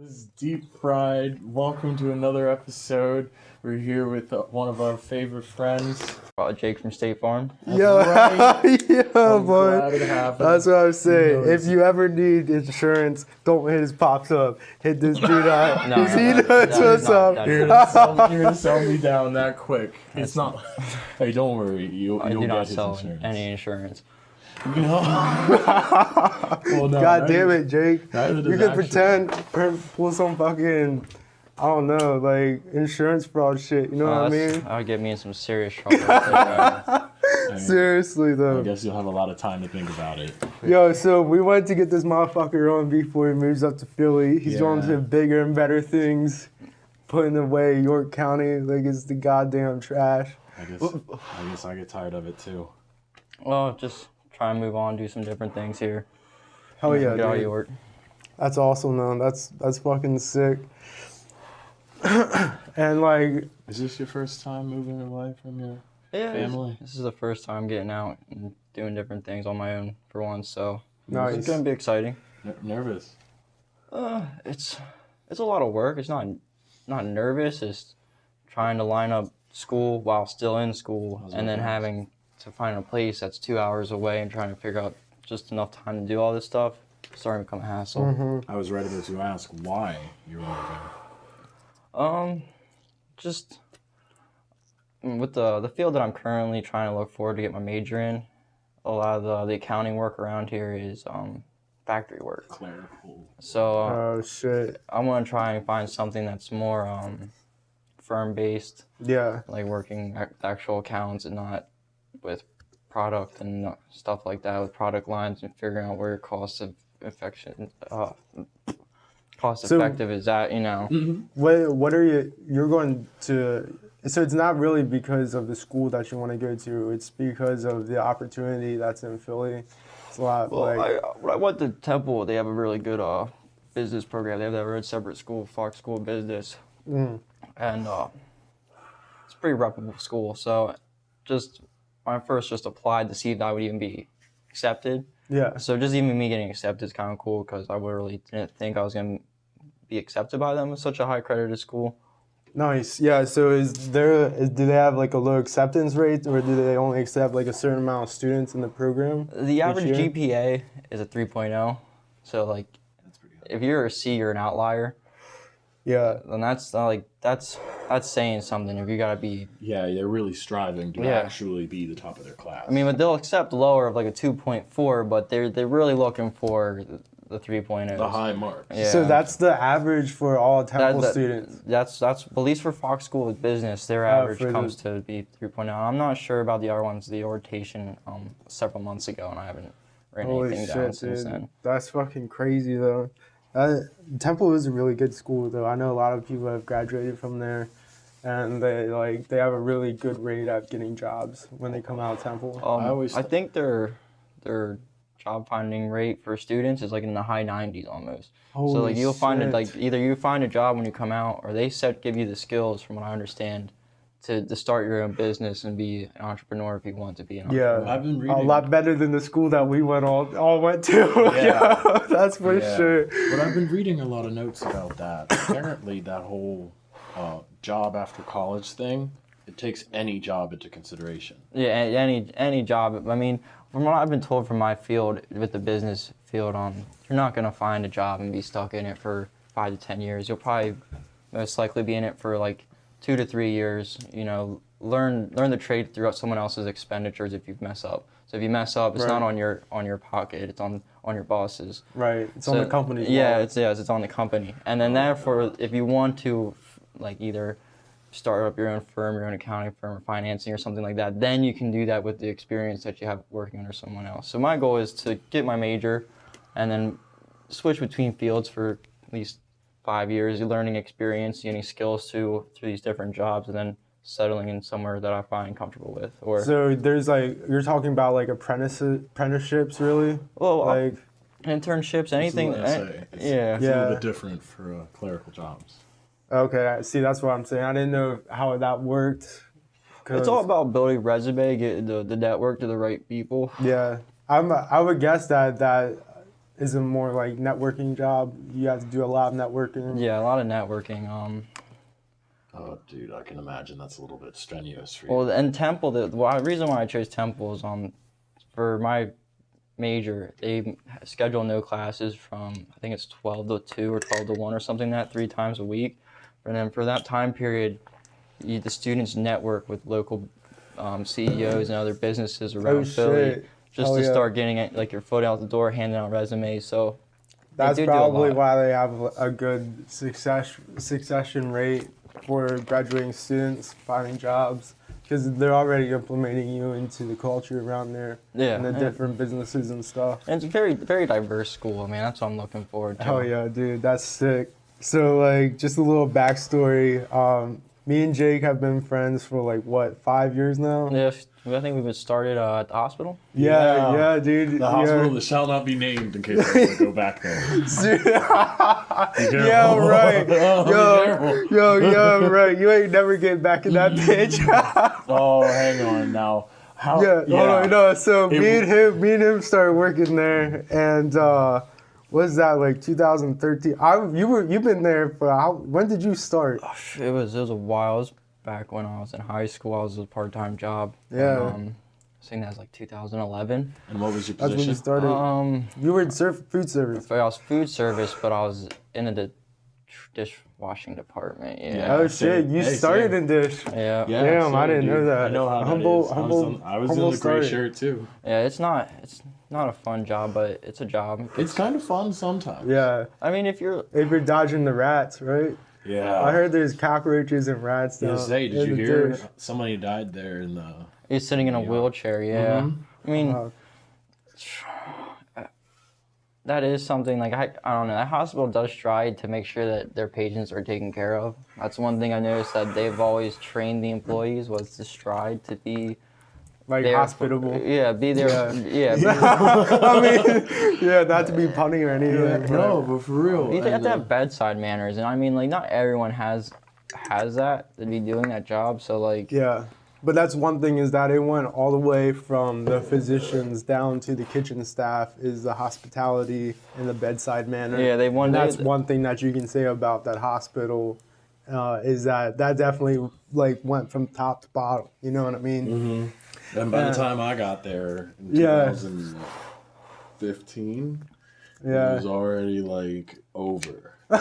This is Deep Fried. Welcome to another episode. We're here with one of our favorite friends. Jake from State Farm. Yo, Right. yeah, I'm boy. glad it happened. That's what I was saying. knows. If you ever need insurance, don't hit his pops up. Hit this dude up. No, Cause he no, knows that what's is not- up. that You're is gonna sell me down that quick. It's not. Hey, don't worry. You'll I get do not his sell insurance. any insurance. No. Well, no, God damn it, Jake. neither You does could actually. pretend, pull some fucking, I don't know, like insurance fraud shit. You know what I mean? That would get me in some serious trouble. I I mean, Seriously I though. guess you'll have a lot of time to think about it. Yo, so we went to get this motherfucker on before he moves up to Philly. He's going Yeah. to bigger and better things, putting away York County like it's the goddamn trash. I guess I get tired of it too. well, just try and move on, do some different things here. Hell yeah, Get out of dude. York. That's awesome, man. That's fucking sick. And like, Is this your first time moving away from your Yeah, family? This is the first time getting out and doing different things on my own for once, so it's nice. gonna be exciting. Nervous? It's a lot of work. It's not nervous. It's trying to line up school while still in school, and then having to find a place that's 2 hours away and trying to figure out just enough time to do all this stuff. It's starting to become a hassle. I was ready to ask why you were moving. Just with the field that I'm currently trying to look forward to get my major in, a lot of the accounting work around here is factory work. Clerical. So Oh shit. I want to try and find something that's more firm based, Yeah. like working actual accounts and not with product and stuff like that, with product lines and figuring out where your cost effective is at, you know. What are you're going to? So it's not really because of the school that you want to go to. It's because of the opportunity that's in Philly. It's a lot Well, like. when I went to Temple, they have a really good business program. They have that red separate school, Fox School of Business, and it's a pretty reputable school. So just when I first just applied to see if I would even be accepted. Yeah. So just even me getting accepted is kind of cool because I really didn't think I was going to be accepted by them. It's such a high credited school. Nice. Yeah. So do they have like a low acceptance rate, or do they only accept like a certain amount of students in the program? The average year? GPA is a 3.0. So like, That's pretty good. if you're a C, you're an outlier. Yeah. Then that's not like that's saying something. If you gotta be, Yeah, they're really striving to Yeah. actually be the top of their class. I mean, but they'll accept lower of like a 2.4, but they're really looking for the 3.0s. the high marks. Yeah. So that's the average for all Temple students. That's at least for Fox School of Business, their average for comes to be 3.0. I'm not sure about the other ones. The orientation several months ago, and I haven't written Holy anything down shit, since dude. then. That's fucking crazy though. Temple is a really good school though. I know a lot of people have graduated from there, and they have a really good rate at getting jobs when they come out of Temple. I think their job finding rate for students is like in the high 90s almost. So Holy like you'll find it shit. like either you find a job when you come out, or they give you the skills, from what I understand, to start your own business and be an entrepreneur if you want to be an entrepreneur. Yeah, I've been a reading. lot better than the school that we all went to. Yeah. That's for Yeah. sure. But I've been reading a lot of notes about that. Apparently, that whole job after college thing, it takes any job into consideration. Yeah, any job. I mean, from what I've been told from my field, with the business field, you're not gonna find a job and be stuck in it for 5 to 10 years. You'll probably most likely be in it for like 2 to 3 years. You know, learn the trade through someone else's expenditures if you mess up. So if you mess up, it's not on your pocket. It's on your boss's. Right, it's on the company. Yeah, it's on the company. And then therefore, if you want to like either start up your own firm, your own accounting firm, or financing or something like that, then you can do that with the experience that you have working under someone else. So my goal is to get my major and then switch between fields for at least 5 years, learning experience, getting skills through these different jobs, and then settling in somewhere that I find comfortable with. Or So there's like, you're talking about like apprenticeships really? well, Like, internships, anything. It's Yeah. a little bit different for clerical jobs. okay, see, that's what I'm saying. I didn't know how that worked. It's all about building resume, getting the network to the right people. Yeah, I would guess that is it more like networking job? You have to do a lot of networking. Yeah, a lot of networking. Oh, dude, I can imagine that's a little bit strenuous for you. Well, and Temple, the reason why I chose Temple is for my major, they schedule no classes from, I think it's 12 to 2 or 12 to 1 or something like that, 3 times a week. And then for that time period, the students network with local CEOs and other businesses around Philly just to start getting like your foot out the door, handing out resumes. So that's probably why they have a good succession rate for graduating students finding jobs, because they're already implementing you into the culture around there and the different businesses and stuff. And it's a very, very diverse school. I mean, that's what I'm looking forward to. Oh yeah, dude, that's sick. So like, just a little backstory. Me and Jake have been friends for like what, 5 years now? Yeah, I think we started at the hospital. Yeah, dude. The hospital that shall not be named in case I want to go back there. Yeah, right. Yo, right. You ain't never getting back in that bitch. Oh, hang on now. How? Yeah. Hold on, no. So me and him started working there, and was that like 2013? You've been there for when did you start? It was a while. It was back when I was in high school. I was a part-time job. Yeah. I think that was like 2011. And what was your That's position? when you started. You were in food service. I was food service, but I was in the dishwashing department. Yeah. Oh shit! You started in dish. Yeah. Damn, I didn't know that. I know how humble, that is. Humble. I was in the gray started. shirt too. Yeah. It's not a fun job, but it's a job. It's kind of fun sometimes. Yeah. I mean, if you're dodging the rats, right? Yeah. I heard there's cockroaches and rats down. Did you hear somebody died there in the? He's sitting in a wheelchair. Yeah. I mean, that is something like I don't know. That hospital does try to make sure that their patients are taken care of. That's one thing I noticed that they've always trained the employees was to strive to be like there hospitable. Be there. Yeah. I mean, yeah, not to be punny or anything. No, but for real. You have to have bedside manners, and I mean, like, not everyone has that to be doing that job. So like. Yeah. But that's one thing is that it went all the way from the physicians down to the kitchen staff is the hospitality and the bedside manner. Yeah, they wanted. And that's one thing that you can say about that hospital is that definitely like went from top to bottom. You know what I mean? Mm-hmm. And by the time I got there in 2015, it was already like over. By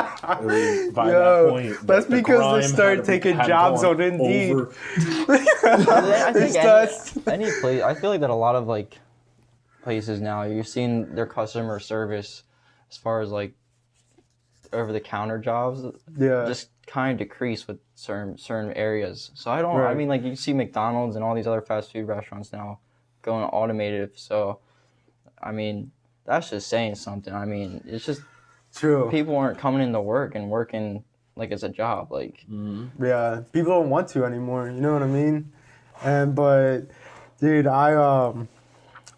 that point, that's because they started taking jobs on Indeed. I think any place. I feel like that a lot of like places now you're seeing their customer service as far as like over the counter jobs. Just kind of decrease with certain areas. So I don't. I mean, like you see McDonald's and all these other fast food restaurants now going automated. So I mean, that's just saying something. I mean, it's just. True. People aren't coming into work and working like it's a job. Like, yeah, people don't want to anymore. You know what I mean? But, dude,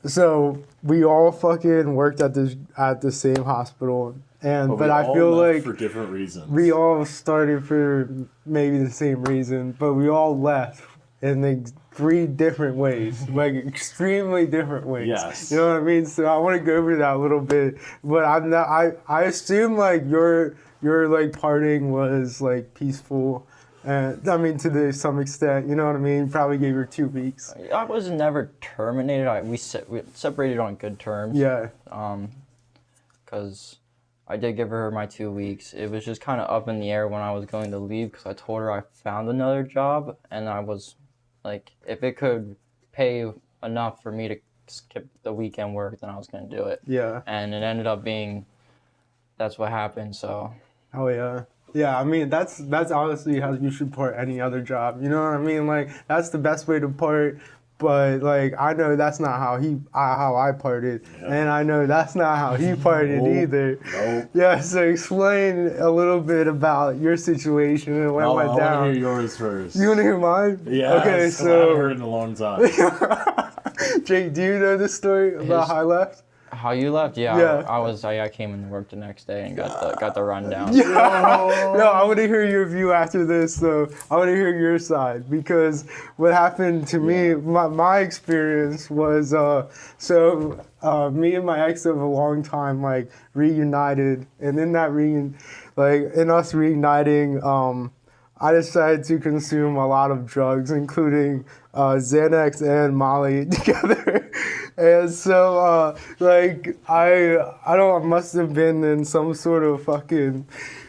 so we all fucking worked at the same hospital, but I feel like for different reasons. We all started for maybe the same reason, but we all left in like 3 different ways, like extremely different ways. Yes. You know what I mean? So I want to go over that a little bit, but I'm not. I assume like your like parting was like peaceful, and I mean to some extent. You know what I mean? Probably gave her 2 weeks. I was never terminated. We separated on good terms. Yeah. Because I did give her my 2 weeks. It was just kind of up in the air when I was going to leave because I told her I found another job and I was. Like, if it could pay enough for me to skip the weekend work, then I was going to do it. Yeah. And it ended up being, that's what happened, so. Oh, yeah. Yeah, I mean, that's honestly how you should part any other job. You know what I mean? Like, that's the best way to part. But, like, I know that's not how I parted. Yeah. And I know that's not how he parted either. Nope. Yeah, so explain a little bit about your situation and what went down. I want to hear yours first. You want to hear mine? Yeah. Okay, so. I haven't heard in a long time. Jake, do you know this story about how I left? How you left? Yeah, Yeah. I came into work the next day and got the rundown. Yeah. No, I want to hear your view after this, though. I want to hear your side because what happened to me, my experience was, me and my ex of a long time, like, reunited. And in that in us reuniting, I decided to consume a lot of drugs, including Xanax and Molly together. And so, I must have been in some sort of fucking,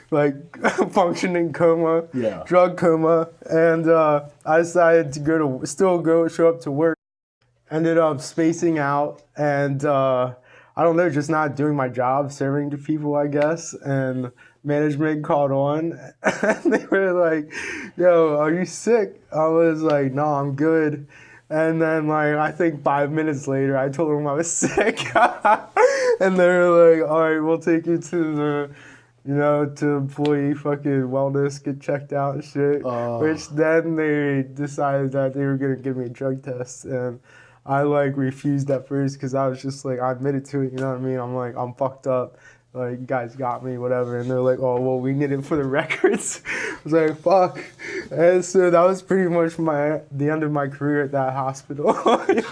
like, functioning coma, drug coma. And I decided to show up to work. Ended up spacing out and, I don't know, just not doing my job, serving to people, I guess. And management called on and they were like, yo, are you sick? I was like, no, I'm good. And then, like, I think 5 minutes later, I told them I was sick. And they were like, all right, we'll take you to to employee fucking wellness, get checked out and shit. Which then they decided that they were going to give me a drug test. And I, like, refused at first because I was just like, I admitted to it, you know what I mean? I'm like, I'm fucked up. Like, you guys got me, whatever. And they're like, oh, well, we need it for the records. I was like, fuck. And so that was pretty much the end of my career at that hospital. It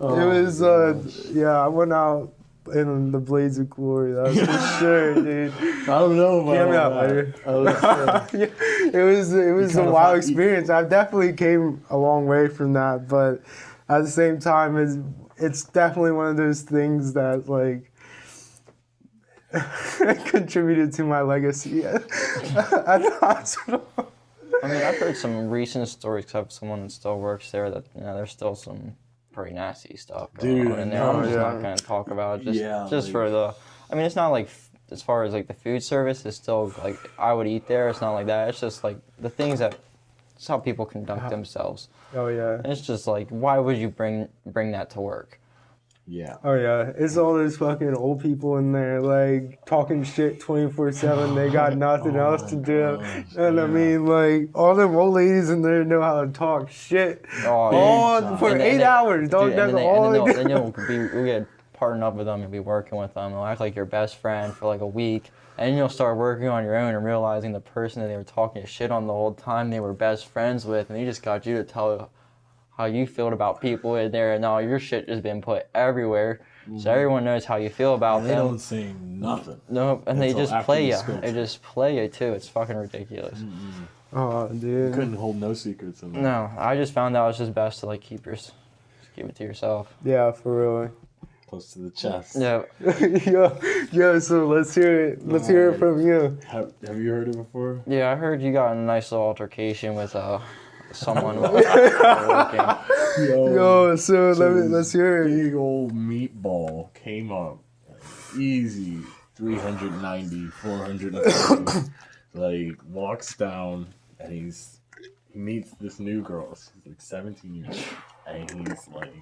was, I went out in the blades of glory. That's for sure, dude. I don't know about Hear me out later. It was a wild experience. I definitely came a long way from that, but at the same time, it's definitely one of those things that, like, contributed to my legacy at the hospital. I mean, I've heard some recent stories. 'Cause I have someone that still works there that there's still some pretty nasty stuff going on in there. I'm just not gonna talk about it. Just for the. I mean, it's not like as far as like the food service is still like I would eat there. It's not like that. It's just like the things that. It's how people conduct themselves. Oh yeah. And it's just like, why would you bring that to work? Yeah. Oh yeah, it's all those fucking old people in there, like, talking shit 24/7. They got nothing else to do. And I mean, like, all them old ladies in there know how to talk shit for 8 hours. Then you'll get partnered up with them and be working with them. They'll act like your best friend for like a week. And you'll start working on your own and realizing the person that they were talking shit on the whole time they were best friends with, and they just got you to tell how you feel about people in there, and all your shit has been put everywhere, so everyone knows how you feel about them. They don't say nothing. No, and they just play you. They just play you too. It's fucking ridiculous. Oh, dude. You couldn't hold no secrets in there. No, I just found out it's just best to like keep it to yourself. Yeah, for real. Close to the chest. Yeah. Yo, so let's hear it. Let's hear it from you. Have you heard it before? Yeah, I heard you got in a nice little altercation with someone while working. Yo, so let's hear it. Big old meatball came up. Easy 390, 430. Like, walks down and he meets this new girl. She's like 17 years old. And he's like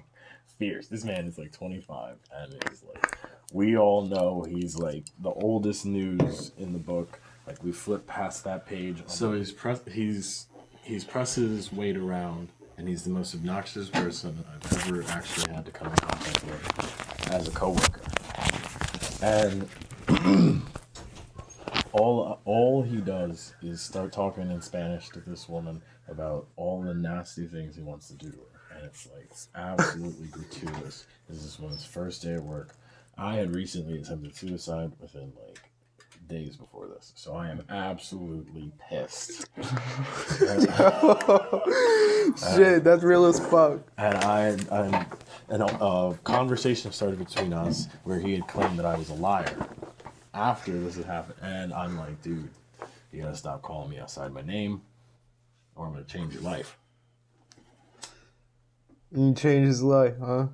fierce. This man is like 25 and he's like, we all know he's like the oldest news in the book. Like, we flip past that page. So he's pressing his weight around, and he's the most obnoxious person I've ever actually had to come in contact with as a coworker. And all he does is start talking in Spanish to this woman about all the nasty things he wants to do to her. And it's like absolutely gratuitous. This is this woman's first day at work. I had recently attempted suicide within like days before this, so I am absolutely pissed. Shit, that's real as fuck. And a conversation started between us where he had claimed that I was a liar after this had happened, and I'm like, dude, you gotta stop calling me outside my name, or I'm gonna change your life. You changed his life, huh?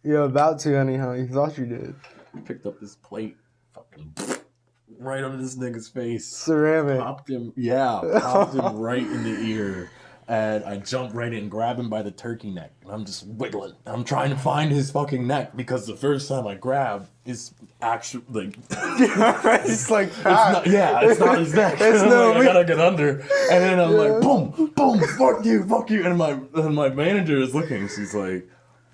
You're about to, anyhow. You thought you did. Picked up this plate, fucking right under this nigga's face. Ceramic. Popped him right in the ear. And I jump right in, grab him by the turkey neck, and I'm just wiggling. I'm trying to find his fucking neck because the first time I grab is actually like it's like fat. it's not his neck. I gotta get under, and then I'm like, boom, boom, fuck you, and my manager is looking. She's like,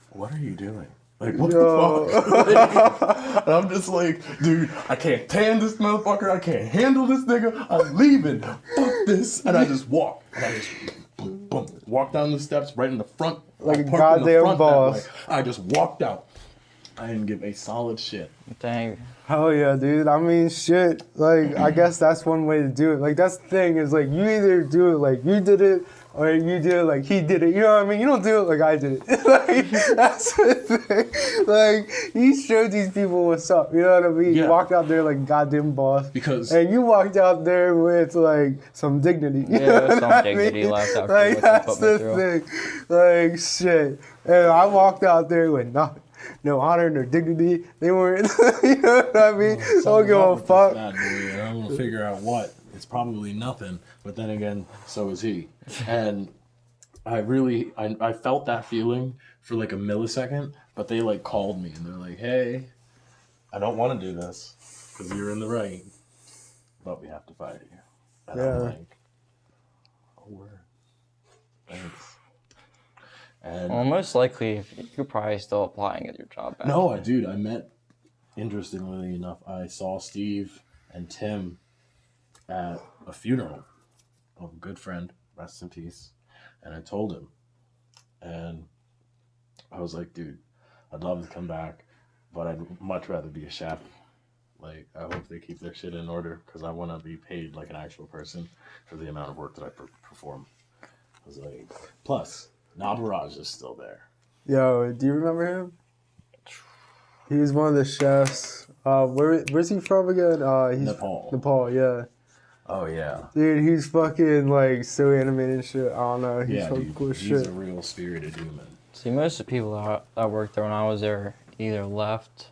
"What are you doing?" Like, what Yo. the fuck? And I'm just like, dude, I can't stand this motherfucker. I can't handle this nigga. I'm leaving. Fuck this. And I just walk. And I just boom, boom, walk down the steps right in the front. Like I a parked in the goddamn front that boss. way. I just walked out. I didn't give a solid shit. Dang. Hell yeah, dude. I mean, shit. Like, I guess that's one way to do it. Like, that's the thing is, like, you either do it like you did it, or you do it like he did it. You know what I mean? You don't do it like I did it. Like, that's the thing. Like, he showed these people what's up. You know what I mean? Yeah. You walked out there like a goddamn boss. Because And you walked out there with, like, some dignity. You know Yeah, what some I dignity mean? left after Like, what they that's put me the through. thing. Like, shit. And I walked out there with nothing. No honor, no dignity. They weren't, you know what I mean? I don't give a fuck. Bad boy, and I'm gonna figure out what. It's probably nothing, but then again, so is he. And I felt that feeling for like a millisecond, but they like called me and they're like, "Hey, I don't want to do this because you're in the right, but we have to fire you." And I'm Yeah. like, "Oh, word, thanks." And Well, most likely, you could probably still apply and get your job back. no, I met, interestingly enough, I saw Steve and Tim at a funeral of a good friend, rest in peace, and I told him, and I was like, dude, I'd love to come back, but I'd much rather be a chef. Like, I hope they keep their shit in order, because I want to be paid like an actual person for the amount of work that I perform. I was like, plus, Nabaraj is still there. Yo, do you remember him? He was one of the chefs. Where's he from again? He's Nepal. Nepal, yeah. Oh, yeah. Dude, he's fucking like so animated and shit. I don't know. He's Yeah, fucking dude, cool as he's shit. a real spirited human. See, most of the people that worked there when I was there either left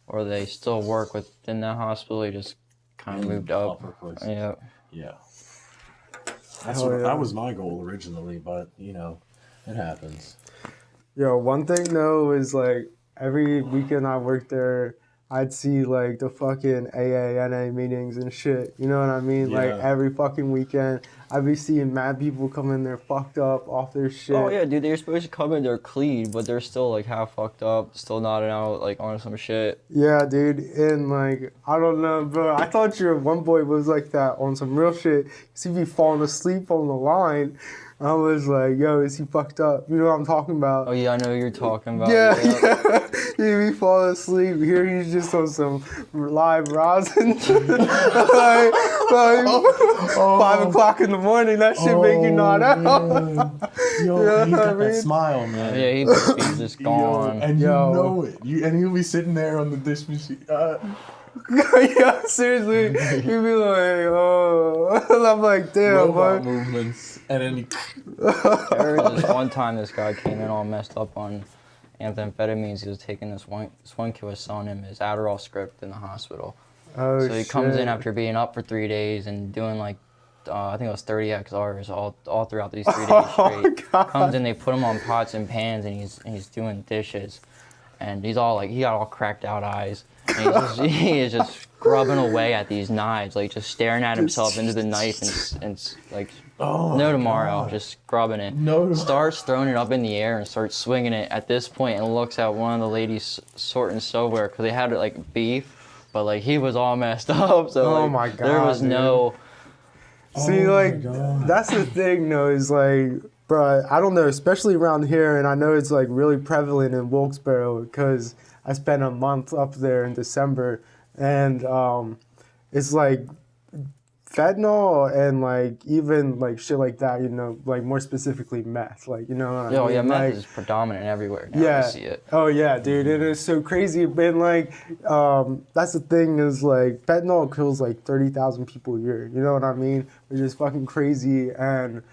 or they still work within that hospital. They just kind of moved up. Upper places. Yeah. Yeah. Hell yeah. That was my goal originally, but, you know, it happens. Yo, one thing though is like every weekend I worked there, I'd see like the fucking AANA meetings and shit. You know what I mean? Like Yeah. every fucking weekend, I'd be seeing mad people come in there fucked up off their shit. Oh, yeah, dude, they're supposed to come in there clean, but they're still, like, half fucked up, still nodding out, like, on some shit. Yeah, dude, and like I don't know, bro. I thought your one boy was like that on some real shit. Cause he'd be falling asleep on the line. I was like, yo, is he fucked up? You know what I'm talking about? Oh, yeah, I know what you're talking about. Yeah, yeah. He'd be falling asleep. Here he's just on some live rosin. like 5 o'clock in the morning, that shit make you nod out. Yo, You know he's what I got that mean? smile, man. Yeah, he's just Yo, gone. and Yo. you know it. And he'll be sitting there on the dish machine. Yeah, seriously. He'd be like, oh. And I'm like, damn, Robot boy. movements. And then he... There was this one time this guy came in all messed up on amphetamines. He was taking this one kid was selling him his Adderall script in the hospital. Oh, So he comes in shit. after being up for 3 days and doing like, I think it was 30 XRs all throughout these 3 days straight. God. Comes in, they put him on pots and pans, and he's doing dishes, and he's all like, he got all cracked out eyes, and he is just grubbing away at these knives, like just staring at himself into the knife and like, Oh, no tomorrow, God. just grubbing it. No tomorrow. Starts throwing it up in the air and starts swinging it at this point, and looks at one of the ladies sorting silverware because they had like beef, but like he was all messed up, so Oh like, my there was God, no. See, Oh my like, God. that's the thing, though, is like, bro, I don't know, especially around here, and I know it's like really prevalent in Wilkesboro because I spent a month up there in December, and it's like fentanyl and like even like shit like that, you know, like more specifically meth, like, you know what I Oh mean? yeah, meth Like, is predominant everywhere now. yeah. You see it. Oh yeah, dude, it is so crazy. But like, that's the thing is like fentanyl kills like 30,000 people a year. You know what I mean? Which is fucking crazy. And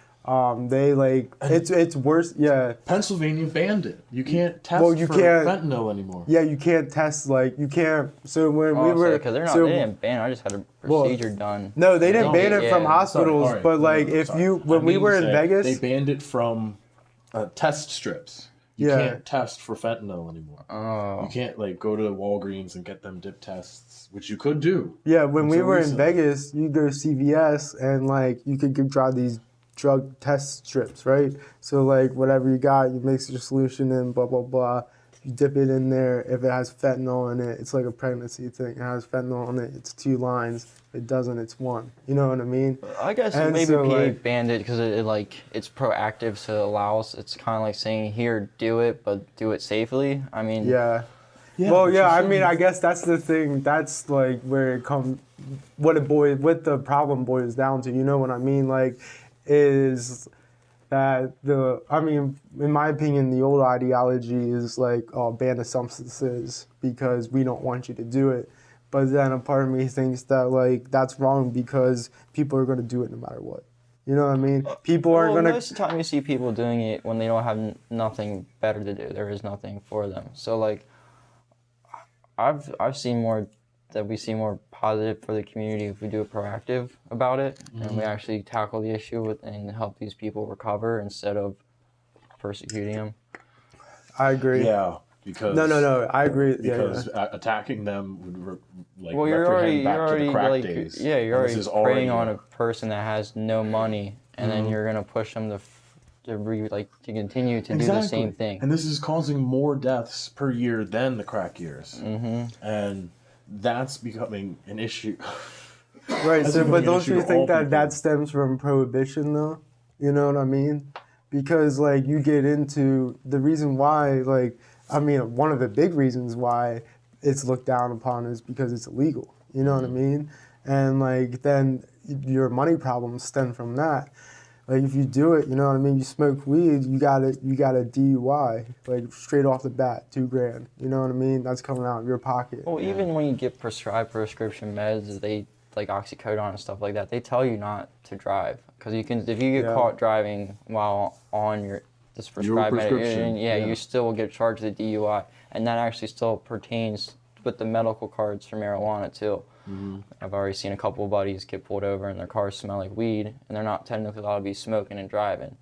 they like it's worse. Yeah, Pennsylvania banned it. You can't test Well, you for can't- fentanyl anymore. yeah. You can't test like you can't. So when we were because they're not. so, They didn't ban it. I just had a Well, procedure done. no, they didn't No, ban it yeah. from Sorry, hospitals. Alright, But like no, if sorry. you when I we mean were to in say, Vegas, they banned it from test strips. You Yeah. can't test for fentanyl anymore. Oh. You can't like go to Walgreens and get them dip tests, which you could do. yeah, when we Until were in recently. Vegas, you go to CVS and like you could draw these drug test strips, right? So like whatever you got, you mix your solution in, blah blah blah, You dip it in there. If it has fentanyl in it, it's like a pregnancy thing. It has fentanyl in it. It's 2 lines. If it doesn't, it's 1. You know what I mean? I guess And maybe so, PA like- banned it because it's proactive, so it allows. It's kind of like saying, here, do it, but do it safely. I mean, Yeah. Yeah, Well, but yeah. you I mean, shouldn't- I guess that's the thing. That's like where it comes. What the problem boils down to. You know what I mean? Like, is that I mean, in my opinion, the old ideology is like, oh, ban the substances because we don't want you to do it. But then a part of me thinks that like that's wrong because people are going to do it no matter what. You know what I mean? People aren't well, going most of the time you see people doing it when they don't have nothing better to do. There is nothing for them. So like, I've seen more that we see more positive for the community if we do it proactive about it and we actually tackle the issue and help these people recover instead of persecuting them. I agree. Yeah, because No. I agree. because yeah. attacking them would Well, you're already back to the crack like days. you're And already this is preying on a person that has no money, and then you're gonna push them to continue to do the same thing. And this is causing more deaths per year than the crack years. And that's becoming an issue. Right, That's so, but becoming an don't issue you to think all that people. that stems from prohibition, though? You know what I mean? Because, like, you get into the reason why, like, I mean, one of the big reasons why it's looked down upon is because it's illegal. You know what I mean? And, like, then your money problems stem from that. Like, if you do it, you know what I mean? You smoke weed, you got a DUI, like, straight off the bat, $2,000. You know what I mean? That's coming out of your pocket. Well, even when you get prescribed prescription meds, they like oxycodone and stuff like that. They tell you not to drive because if you get caught driving while on this prescribed prescription, medication, yeah. you still will get charged with DUI, and that actually still pertains with the medical cards for marijuana too. I've already seen a couple of buddies get pulled over and their cars smell like weed, and they're not technically allowed to be smoking and driving.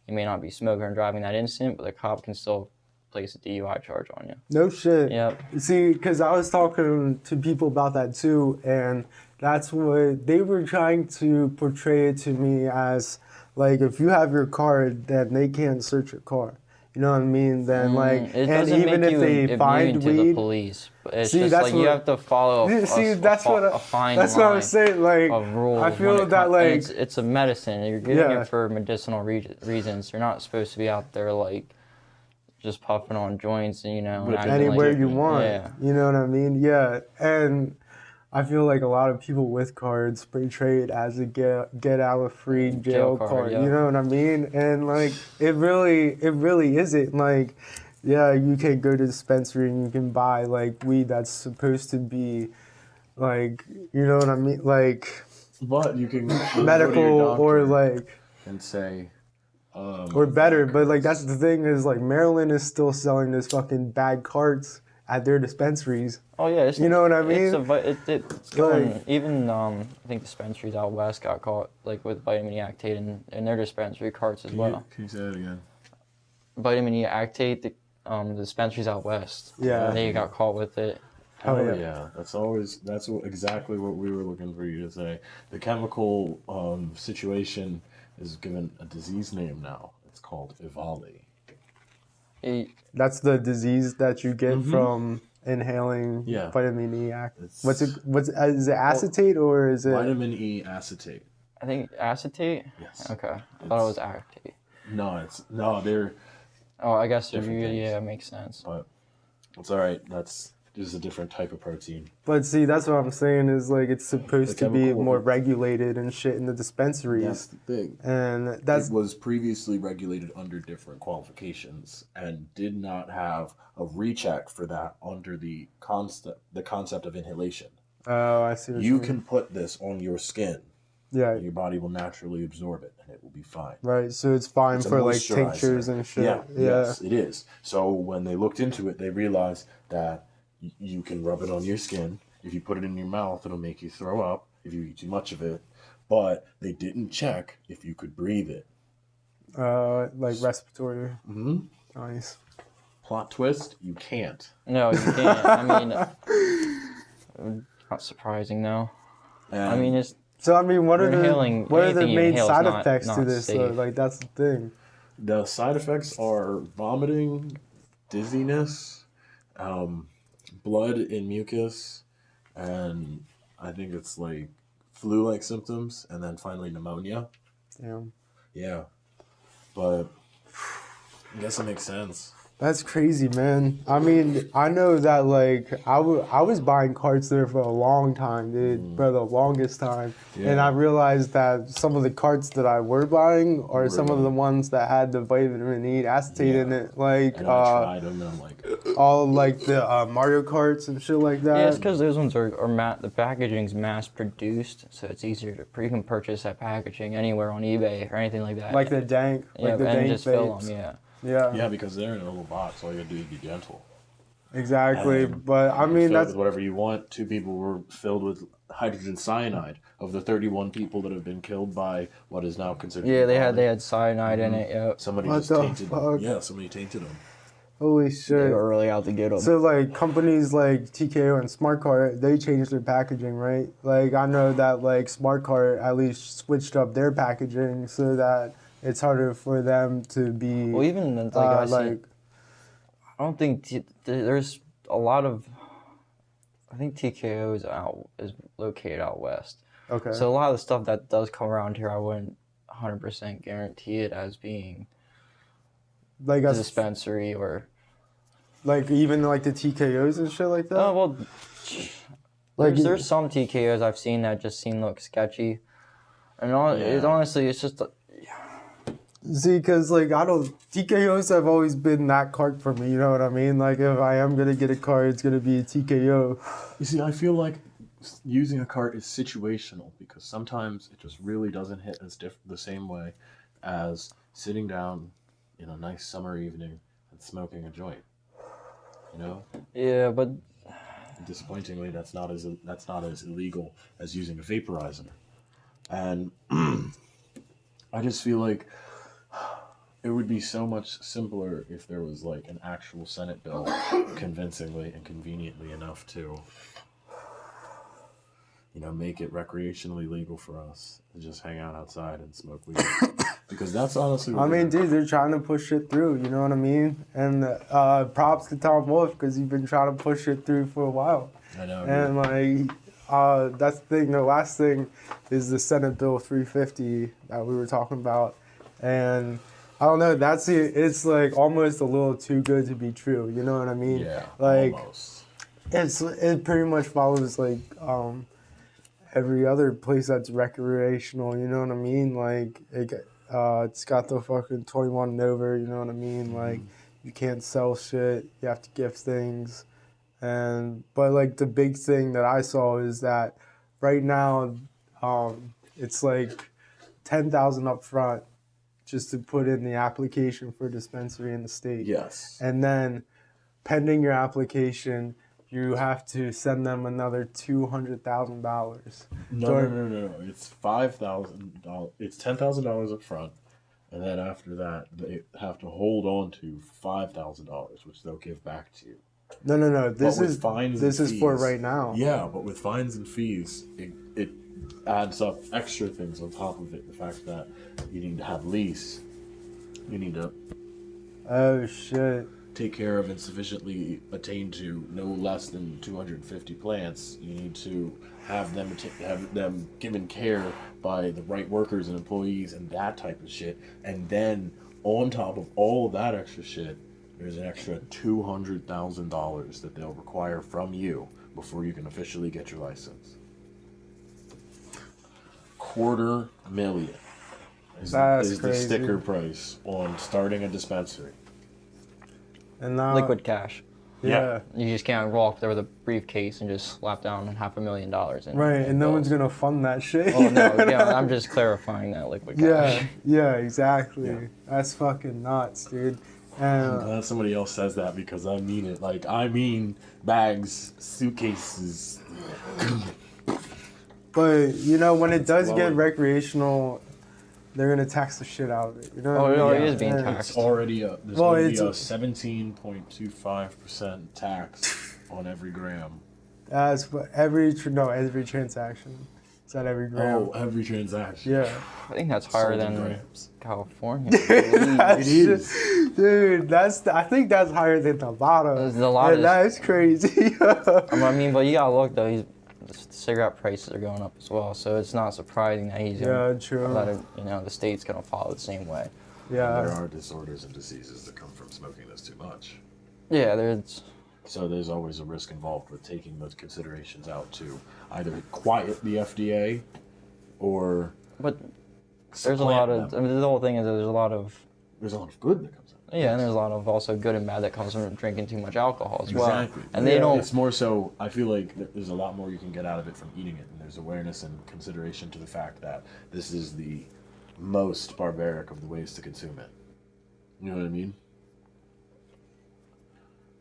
You may not be smoking and driving that instant, but the cop can still place a DUI charge on you. No shit. Yep. See, because I was talking to people about that too, and that's what they were trying to portray it to me as, like, if you have your card, then they can't search your car. You know what I mean? Then like, It and doesn't even make if you they find immune to the weed, police, but it's See, just that's like you what- have to follow a fine that's what I was saying. Like, of rules. I feel that like it's a medicine. You're getting Yeah. it for medicinal reasons. You're not supposed to be out there like just puffing on joints and With acting anywhere like, you want. Yeah. You know what I mean? Yeah, and I feel like a lot of people with cards portray it as a get out of free jail card. yeah. You know what I mean? And like it really isn't. Like, yeah, you can go to the dispensary and you can buy like weed that's supposed to be like, you know what I mean? Like But you can go to your medical or doctor like and say, or better. But like that's the thing is like Maryland is still selling this fucking bag carts at their dispensaries. Oh yeah, You know what I It's mean? it's going. Like- Even I think dispensaries out west got caught like with vitamin E actate in their dispensary carts as well. Can you say that again? Vitamin E actate, the dispensaries out west. Yeah. They got caught with it. Oh, Oh yeah. yeah, that's exactly what we were looking for you to say. The chemical situation is given a disease name now. It's called EVALI. That's the disease that you get from inhaling Yeah. vitamin E. It's Is it acetate or is it? vitamin E acetate. I think acetate. Yes. Okay, I thought it was actate. No, they're Oh, I guess Different things. yeah, it makes sense. but it's all right. That's just a different type of protein. But see, that's what I'm saying is like it's supposed The to be chemical- more regulated and shit in the dispensaries, That's the thing. and that's It was previously regulated under different qualifications and did not have a recheck for that under the concept of inhalation. oh, I see. What You mean. can put this on your skin Yeah, and your body will naturally absorb it and it will be fine. right. So it's fine It's a for like moisturizer. tinctures and shit. Yeah, Yeah. yes, it is. So when they looked into it, they realized that you can rub it on your skin. If you put it in your mouth, it'll make you throw up if you eat too much of it. But they didn't check if you could breathe it. Like respiratory. Mm-hmm. Nice. Plot twist, you can't. No, you can't. I mean, not surprising though. I mean, it's So I mean, what are You're the inhaling- what are the anything you main inhale is side not- effects to not this? Though? safe. Like that's the thing. The side effects are vomiting, dizziness, blood and mucus, and I think it's like flu-like symptoms, and then finally pneumonia. Damn. Yeah, but I guess it makes sense. That's crazy, man. I mean, I know that, like, I was buying carts there for a long time, dude, for the longest time. Yeah. And I realized that some of the carts that I were buying are some of the Really? ones that had the vitamin E acetate in Yeah. it. Like, And I tried them, and I'm like, all like the Mario Karts and shit like that. Yeah, it's because those ones are the packaging's mass produced, so it's easier to you can purchase that packaging anywhere on eBay or anything like that. Like the dank, yeah, like the and dank just fill vapes. them. Yeah. Yeah, yeah, because they're in a little box. All you gotta do is be gentle. exactly. And But I you mean, fill it that's with whatever you want. 2 people were filled with hydrogen cyanide. Of the 31 people that have been killed by what is now considered. Yeah, they EVALI, had cyanide in it. Yeah. Somebody What just the tainted fuck? them. Yeah, somebody tainted them. holy They shit. were really out to get them. So like companies like TKO and Smart Cart, they changed their packaging, right? Like I know that like Smart Cart at least switched up their packaging so that it's harder for them to be Well, even like I said, like I don't think there's a lot of. I think TKO is located out west. okay. So a lot of the stuff that does come around here, I wouldn't 100% guarantee it as being like the a, dispensary or. like even like the TKOs and shit like that. Oh well, Like there's some TKOs I've seen that just look sketchy, and Yeah. honestly, it's just see, because like I don't TKOs have always been that cart for me. You know what I mean? Like if I am gonna get a cart, it's gonna be a TKO. You see, I feel like using a cart is situational because sometimes it just really doesn't hit as the same way as sitting down in a nice summer evening and smoking a joint. You know, yeah, but disappointingly, that's not as illegal as using a vaporizer, and I just feel like it would be so much simpler if there was like an actual Senate bill convincingly and conveniently enough to, make it recreationally legal for us to just hang out outside and smoke weed. Because that's honestly what I mean, dude, they're trying to push it through. You know what I mean? And props to Tom Wolf because he's been trying to push it through for a while. I know. And like, that's the thing. The last thing is the Senate Bill 350 that we were talking about, and I don't know. It's like almost a little too good to be true. You know what I mean? Yeah, Like almost. it pretty much follows like every other place that's recreational. You know what I mean? Like it's got the fucking 21 and over. You know what I mean? Like you can't sell shit. You have to gift things. But like the big thing that I saw is that right now, it's like 10,000 up front just to put in the application for dispensary in the state. Yes. And then pending your application, you have to send them another $200,000. No. It's $5,000. It's $10,000 up front, and then after that, they have to hold on to $5,000, which they'll give back to you. No. This But with is fines this and is for fees- right now. Yeah, but with fines and fees, it adds up extra things on top of it. The fact that you need to have lease, you need to Oh shit. take care of and sufficiently attain to no less than 250 plants. You need to have them given care by the right workers and employees and that type of shit. And then on top of all of that extra shit, there's an extra $200,000 that they'll require from you before you can officially get your license. $250,000 That's is the crazy. sticker price on starting a dispensary. And now liquid cash. yeah. You just can't walk there with a briefcase and just slap down $500,000 in. Right, and no one's gonna fund that shit. Oh no, yeah, I'm just clarifying that liquid cash. Yeah, exactly. Yeah. That's fucking nuts, dude. I'm And glad somebody else says that because I mean it. Like, I mean bags, suitcases. but you know when it does get flowing. recreational, they're gonna tax the shit out of it. You know? Oh, what I no, mean? it is being And- taxed. It's already there's Well, going to be a it's- 17.25% tax on every gram. That's for every transaction. It's at every gram. Oh, every transaction. Yeah. I think that's higher Sold in than grams. California. That's It is. Dude, I think that's higher than the lotto. The lotto is- That's crazy. I mean, but you gotta look though. The cigarette prices are going up as well, so it's not surprising that he's Yeah, true. the state's gonna follow the same way. There Yeah. are disorders and diseases that come from smoking this too much. Yeah, there's. So there's always a risk involved with taking those considerations out to either quiet the FDA or But there's a lot supplant of. them. I mean, the whole thing is that there's a lot of. There's a lot of good that comes out. Yeah, and there's a lot of also good and bad that comes from drinking too much alcohol as well. Exactly. And they don't. It's more so, I feel like there's a lot more you can get out of it from eating it. And there's awareness and consideration to the fact that this is the most barbaric of the ways to consume it. You know what I mean?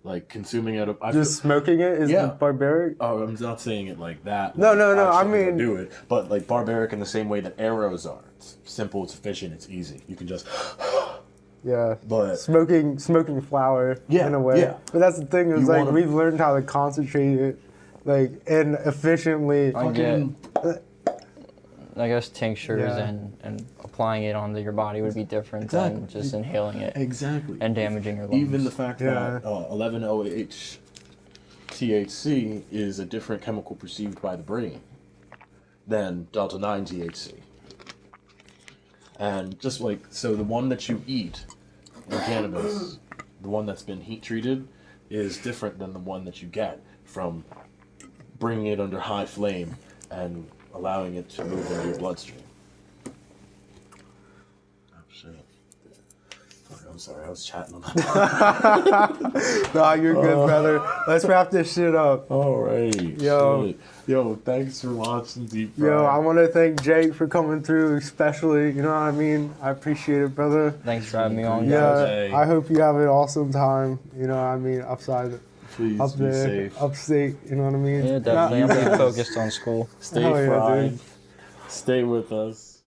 Like consuming it. Just smoking it is Yeah. barbaric. Oh, I'm not saying it like that. No, like, no, no, I shouldn't go mean- do it, but like barbaric in the same way that arrows are. It's simple, it's efficient, it's easy. You can just. Yeah. But Smoking flower Yeah, in a way. yeah. But that's the thing is You like wanna- we've learned how to concentrate it like and efficiently. I get. fucking I guess tinctures Yeah. and applying it onto your body would be different than Exactly. just inhaling it exactly. and damaging your lungs. Even the fact Yeah. that 11-OH THC is a different chemical perceived by the brain than delta 9 THC. And just like, so the one that you eat in cannabis, the one that's been heat treated, is different than the one that you get from bringing it under high flame and allowing it to move into your bloodstream. Oh shit. Fuck, I'm sorry, I was chatting on that. Nah, you're good, brother. Let's wrap this shit up. Alright. Yo. Shit. Yo, thanks for watching Deep Fried. Yo, I want to thank Jake for coming through, especially. You know what I mean? I appreciate it, brother. Thanks for having me on, Yeah. guys. Hey. I hope you have an awesome time. You know what I mean? Please Up be there, safe. upstate. You know what I mean? Yeah, definitely. I'm Nah, being focused on school. Stay Hell yeah, fried. dude. Stay with us.